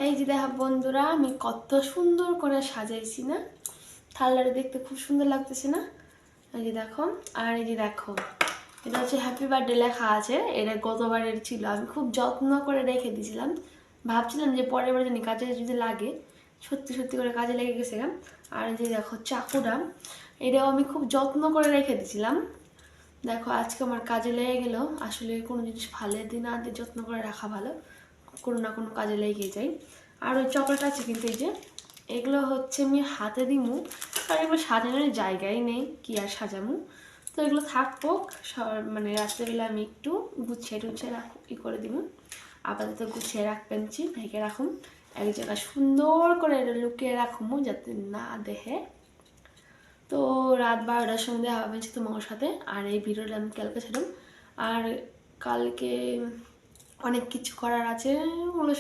এই যে দেখো বন্ধুরা, আমি কত সুন্দর করে সাজাইছি না? থালাটা দেখতে খুব সুন্দর লাগতেছে না? এই যে দেখো, আর এই যে দেখো, এটা হচ্ছে হ্যাপি বার্থডে লেখা আছে। এটা গতবারের ছিল, আমি খুব যত্ন করে রেখে দিয়েছিলাম। ভাবছিলাম যে পরের বার জানি কাজে যদি লাগে, সত্যি সত্যি করে কাজে লেগে গেছে। আর এই যে দেখো চাকুটা, এটাও আমি খুব যত্ন করে রেখে দিয়েছিলাম। দেখো আজকে আমার কাজে লেগে গেল। আসলে কোনো জিনিস ফালে দিন না দিয়ে যত্ন করে রাখা ভালো, কোনো না কোনো কাজে লেগে যায়। আর ওই চকলেট আছে কিন্তু, এই যে এগুলো হচ্ছে আমি হাতে দিমু, আর এগুলো সাজানোর জায়গায় নেই, কি আর সাজামু। তো এগুলো থাকবো, মানে রাত্রেবেলা আমি একটু গুছিয়ে টুছিয়ে করে দিব। আপাতত গুছিয়ে রাখবেনছি, ঢেকে রাখুন এক জায়গায় সুন্দর করে, এটা লুকিয়ে রাখুন যাতে না দেখে। তো রাত 12টার সময় দেখা হবে তোমার সাথে। আর এই ভিডিওটা আমি কালকে ছিলাম, আর কালকে অনেক কিছু করার আছে ওগুলো